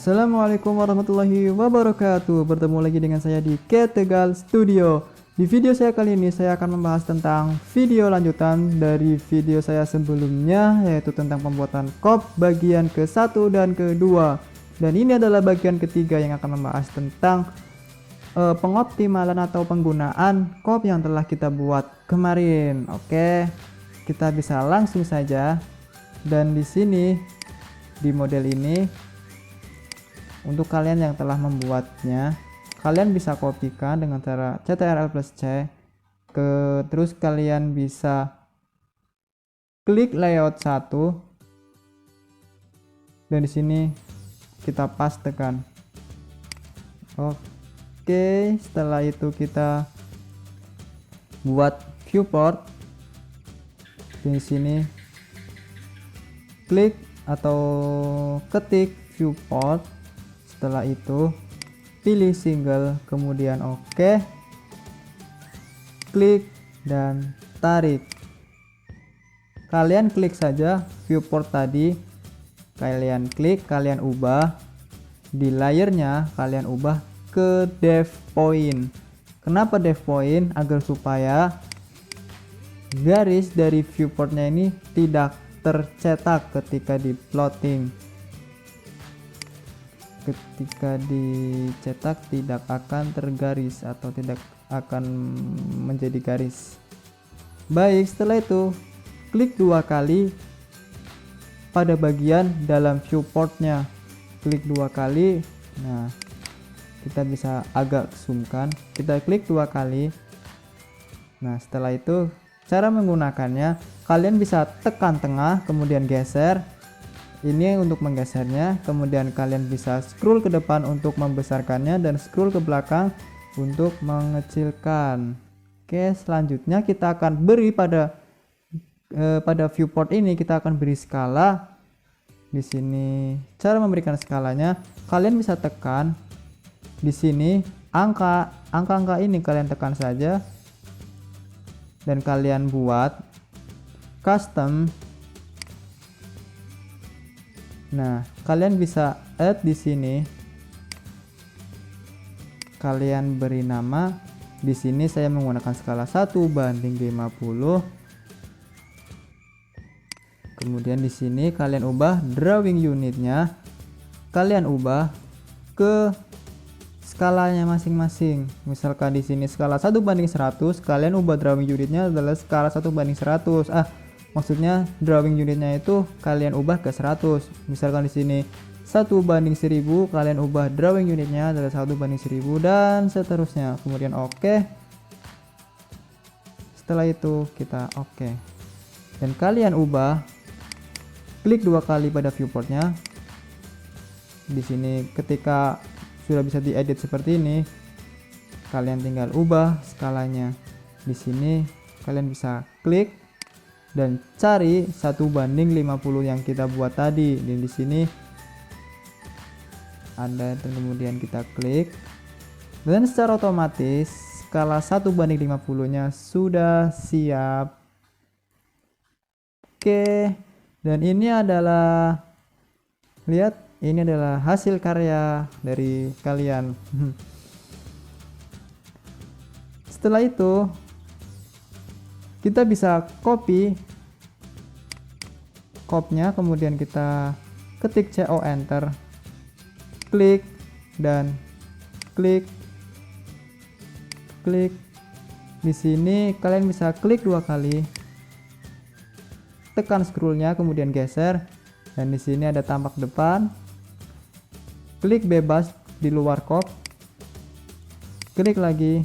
Assalamualaikum warahmatullahi wabarakatuh. Bertemu lagi dengan saya di Ketegal Studio. Di video saya kali ini saya akan membahas tentang video lanjutan dari video saya sebelumnya, yaitu tentang pembuatan kop bagian ke-1 dan ke-2. Dan ini adalah bagian ketiga yang akan membahas tentang pengoptimalan atau penggunaan kop yang telah kita buat kemarin. Oke, kita bisa langsung saja. Dan di sini di model ini, untuk kalian yang telah membuatnya, kalian bisa kopikan dengan cara Ctrl+C. Terus kalian bisa klik layout 1, dan di sini kita pastekan. Oke, setelah itu kita buat viewport. Di sini klik atau ketik viewport. Setelah itu pilih single, kemudian oke, klik dan tarik. Kalian klik saja viewport tadi, kalian klik, kalian ubah di layernya, kalian ubah ke depth point. Kenapa depth point? Agar supaya garis dari viewportnya ini tidak tercetak ketika di plotting. Ketika dicetak tidak akan tergaris atau tidak akan menjadi garis. Baik, setelah itu klik 2 kali pada bagian dalam viewportnya. Klik 2 kali. Nah, kita bisa agak zoomkan. Kita klik 2 kali. Nah, setelah itu cara menggunakannya, kalian bisa tekan tengah kemudian geser. Ini untuk menggesernya, kemudian kalian bisa scroll ke depan untuk membesarkannya dan scroll ke belakang untuk mengecilkan. Oke, selanjutnya kita akan beri pada viewport ini kita akan beri skala. Di sini cara memberikan skalanya, kalian bisa tekan di sini angka ini kalian tekan saja dan kalian buat custom. Nah, kalian bisa add di sini. Kalian beri nama. Di sini saya menggunakan skala 1:50. Kemudian di sini kalian ubah drawing unitnya. Kalian ubah ke skalanya masing-masing. Misalkan di sini skala 1:100, kalian ubah drawing unitnya adalah skala 1:100. Maksudnya drawing unitnya itu kalian ubah ke 100. Misalkan di sini 1:1000, kalian ubah drawing unitnya adalah 1:1000 dan seterusnya. Kemudian oke. Setelah itu kita oke. Dan kalian ubah, klik 2 kali pada viewportnya. Di sini ketika sudah bisa diedit seperti ini, kalian tinggal ubah skalanya. Di sini kalian bisa klik dan cari 1:50 yang kita buat tadi. Dan di sini ada, dan kemudian kita klik dan secara otomatis skala 1:50 nya sudah siap. Oke, dan ini adalah, lihat, ini adalah hasil karya dari kalian. Setelah itu kita bisa copy kopnya, kemudian kita ketik CO enter, klik dan klik. Di sini kalian bisa klik 2 kali, tekan scrollnya kemudian geser, dan di sini ada tampak depan. Klik bebas di luar kop, klik lagi.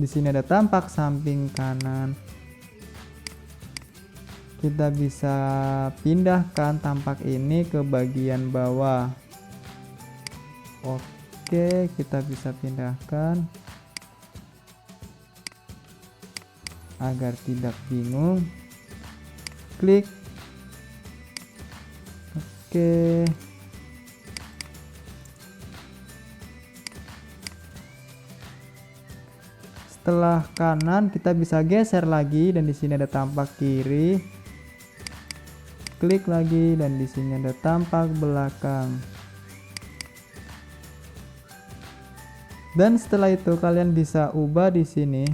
Di sini ada tampak samping kanan. Kita bisa pindahkan tampak ini ke bagian bawah. Oke, kita bisa pindahkan agar tidak bingung. Klik. Oke. Setelah kanan kita bisa geser lagi, dan di sini ada tampak kiri. klik lagi dan di sini ada tampak belakang. Dan setelah itu kalian bisa ubah di sini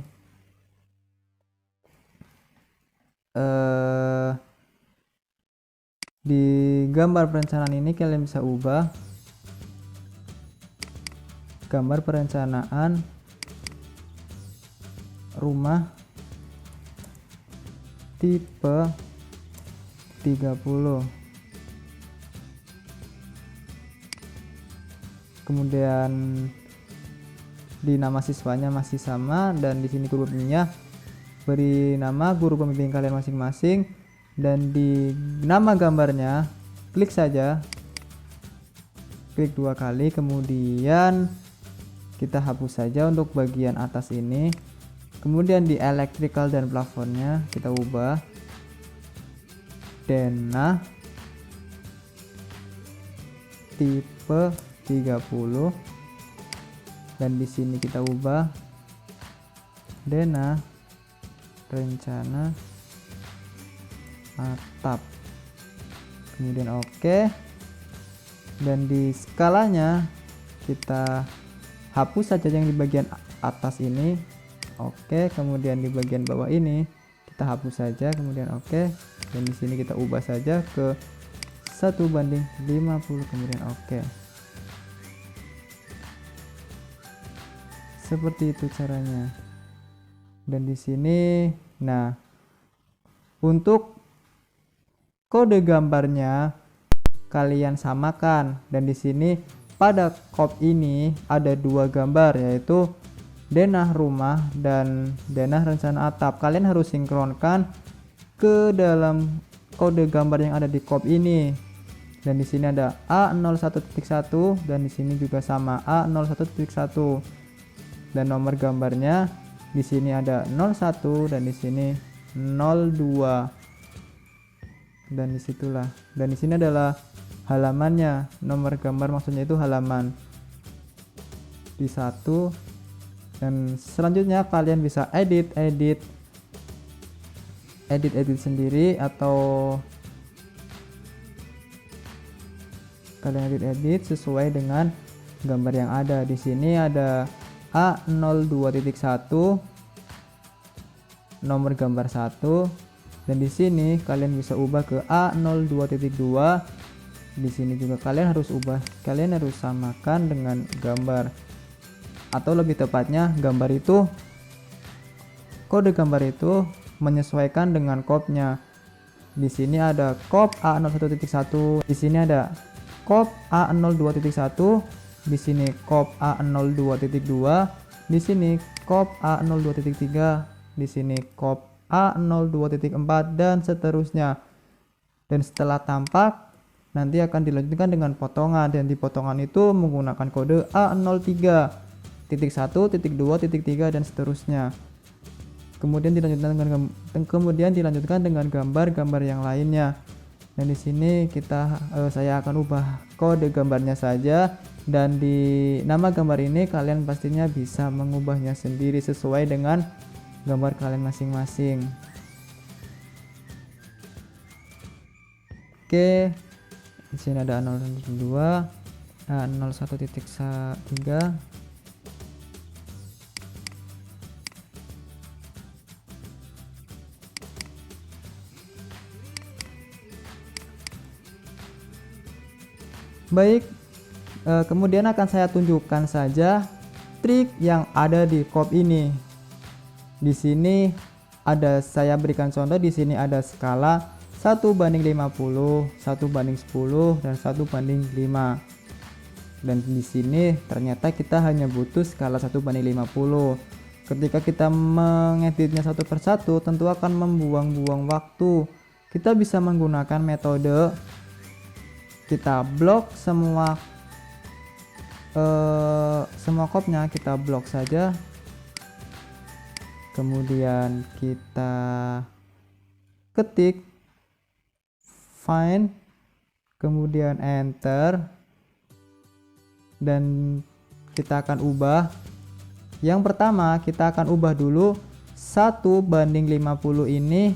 di gambar perencanaan ini kalian bisa ubah gambar perencanaan rumah tipe 30. Kemudian di nama siswanya masih sama, dan di sini guru pembimbingnya beri nama guru pembimbing kalian masing-masing, dan di nama gambarnya klik saja, klik 2 kali, kemudian kita hapus saja untuk bagian atas ini. Kemudian di electrical dan plafonnya kita ubah denah tipe 30, dan di sini kita ubah denah rencana atap, kemudian oke. Dan di skalanya kita hapus saja yang di bagian atas ini, oke. Kemudian di bagian bawah ini kita hapus saja, kemudian oke. Dan di sini kita ubah saja ke 1:50, kemudian oke. Seperti itu caranya. Dan di sini, nah, untuk kode gambarnya kalian samakan, dan di sini pada kop ini ada 2 gambar, yaitu denah rumah dan denah rencana atap. Kalian harus sinkronkan ke dalam kode gambar yang ada di kop ini. Dan di sini ada A01.1 dan di sini juga sama A01.1. Dan nomor gambarnya di sini ada 01 dan di sini 02. Dan disitulah. Dan di sini adalah halamannya. Nomor gambar maksudnya itu halaman di 1. Dan selanjutnya kalian bisa edit sendiri, atau kalian edit sesuai dengan gambar yang ada. Di sini ada A02.1 nomor gambar 1, dan di sini kalian bisa ubah ke A02.2. Di sini juga kalian harus samakan dengan gambar, atau lebih tepatnya kode gambar itu menyesuaikan dengan kopnya. Di sini ada kop A01.1, di sini ada kop A02.1, di sini kop A02.2, di sini kop A02.3, di sini kop A02.4, dan seterusnya. Dan setelah tampak, nanti akan dilanjutkan dengan potongan, dan di potongan itu menggunakan kode A03.1.2.3 dan seterusnya. Kemudian dilanjutkan dengan gambar-gambar yang lainnya. Dan di sini saya akan ubah kode gambarnya saja, dan di nama gambar ini kalian pastinya bisa mengubahnya sendiri sesuai dengan gambar kalian masing-masing. Oke, di sini ada A01.2, A01.3. Baik, kemudian akan saya tunjukkan saja trik yang ada di kop ini. Di sini saya berikan contoh, di sini ada skala 1:50, 1:10, dan 1:5. Dan di sini ternyata kita hanya butuh skala 1:50. Ketika kita mengeditnya satu persatu, tentu akan membuang-buang waktu. Kita bisa menggunakan metode kita blok semua kopnya, kita blok saja, kemudian kita ketik find, kemudian enter, dan kita akan ubah. Yang pertama kita akan ubah dulu 1:50 ini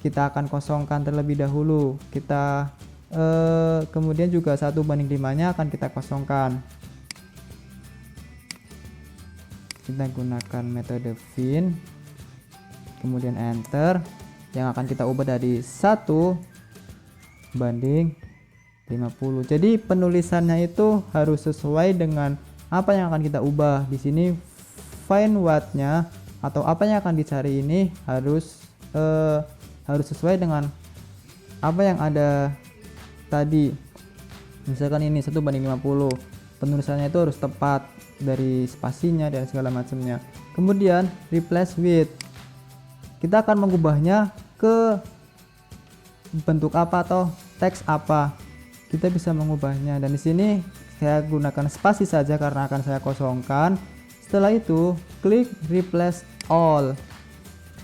kita akan kosongkan terlebih dahulu. Kita kemudian juga 1:5-nya akan kita kosongkan. Kita gunakan metode fin, kemudian enter, yang akan kita ubah dari 1:50. Jadi penulisannya itu harus sesuai dengan apa yang akan kita ubah. Di sini find what-nya atau apa yang akan dicari ini harus sesuai dengan apa yang ada tadi. Misalkan ini 1:50, penulisannya itu harus tepat dari spasinya dan segala macamnya. Kemudian replace with, kita akan mengubahnya ke bentuk apa atau teks apa. Kita bisa mengubahnya, dan di sini saya gunakan spasi saja karena akan saya kosongkan. Setelah itu klik replace all,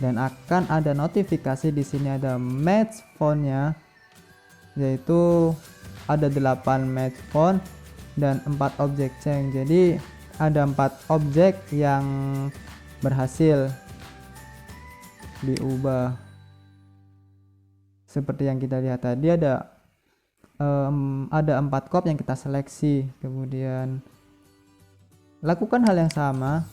dan akan ada notifikasi. Di sini ada match font-nya, yaitu ada 8 match font dan 4 objek change. Jadi ada 4 objek yang berhasil diubah. Seperti yang kita lihat tadi, ada 4 cop yang kita seleksi. Kemudian lakukan hal yang sama.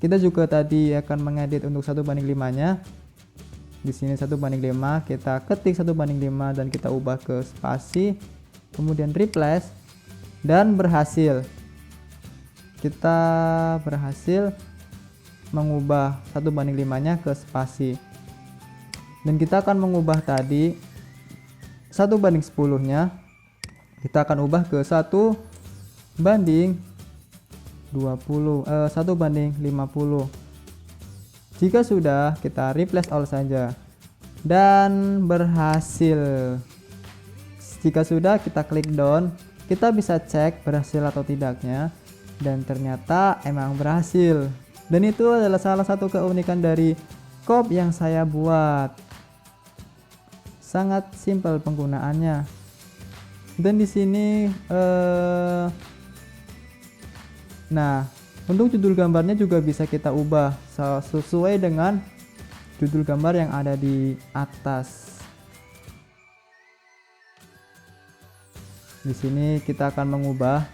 Kita juga tadi akan mengedit untuk 1:5-nya. Di sini 1:5, kita ketik 1:5 dan kita ubah ke spasi, kemudian replace, dan berhasil. Kita berhasil mengubah 1:5-nya ke spasi. Dan kita akan mengubah tadi 1:10-nya, kita akan ubah ke 1:50. Jika sudah, kita replace all saja dan berhasil. Jika sudah, kita klik done. Kita bisa cek berhasil atau tidaknya, dan ternyata emang berhasil. Dan itu adalah salah satu keunikan dari cop yang saya buat. Sangat simpel penggunaannya. Dan di sini nah, untuk judul gambarnya juga bisa kita ubah sesuai dengan judul gambar yang ada di atas. Di sini kita akan mengubah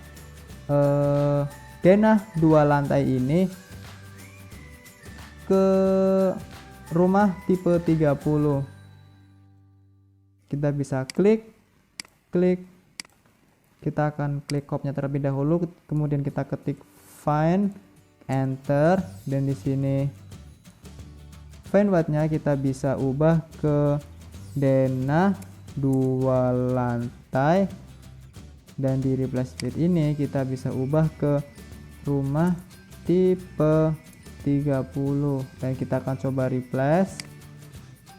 denah 2 lantai ini ke rumah tipe 30. Kita bisa klik, kita akan klik copnya terlebih dahulu, kemudian kita ketik find, enter, dan di sini find what-nya kita bisa ubah ke denah 2 lantai, dan di replace with ini kita bisa ubah ke rumah tipe 30, dan kita akan coba replace,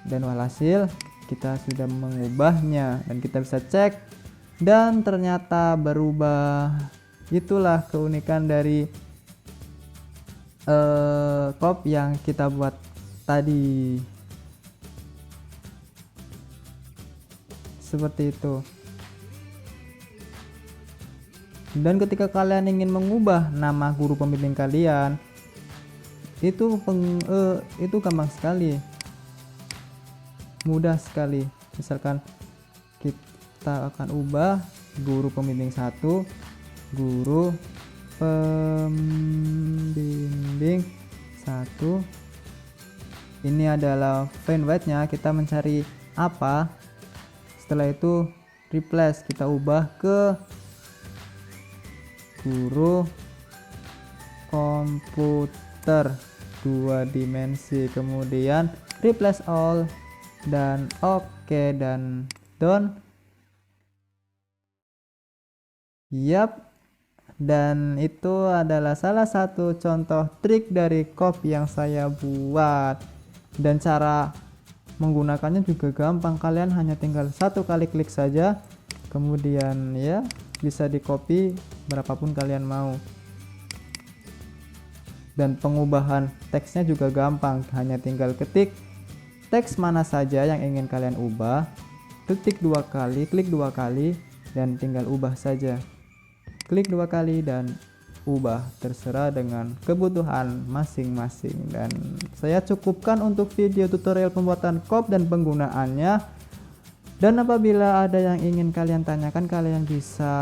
dan walhasil kita sudah mengubahnya, dan kita bisa cek dan ternyata berubah. Itulah keunikan dari cop yang kita buat tadi. Seperti itu. Dan ketika kalian ingin mengubah nama guru pembimbing kalian, itu gampang sekali, mudah sekali. Misalkan kita akan ubah guru pembimbing 1, guru pembimbing 1. Ini adalah find what-nya, kita mencari apa. Setelah itu replace, kita ubah ke guru komputer 2 dimensi, kemudian replace all, dan oke, dan done. Yap, dan itu adalah salah satu contoh trik dari cop yang saya buat, dan cara menggunakannya juga gampang. Kalian hanya tinggal 1 kali klik saja, kemudian ya bisa di copy berapapun kalian mau. Dan pengubahan teksnya juga gampang, hanya tinggal ketik teks mana saja yang ingin kalian ubah, klik 2 kali, dan tinggal ubah saja. Klik 2 kali dan ubah, terserah dengan kebutuhan masing-masing. Dan saya cukupkan untuk video tutorial pembuatan KOP dan penggunaannya. Dan apabila ada yang ingin kalian tanyakan, kalian bisa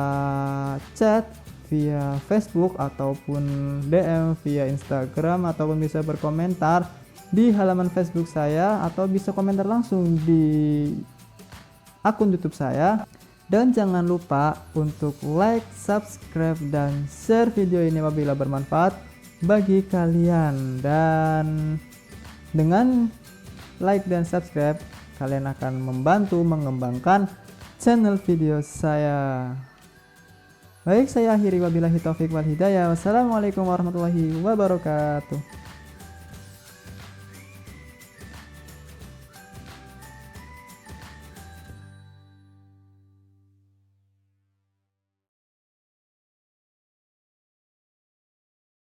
chat via Facebook ataupun DM via Instagram, ataupun bisa berkomentar di halaman Facebook saya, atau bisa komentar langsung di akun YouTube saya. Dan jangan lupa untuk like, subscribe, dan share video ini apabila bermanfaat bagi kalian. Dan dengan like dan subscribe, kalian akan membantu mengembangkan channel video saya. Baik, saya akhiri wabillahi taufiq wal hidayah. Wassalamualaikum warahmatullahi wabarakatuh.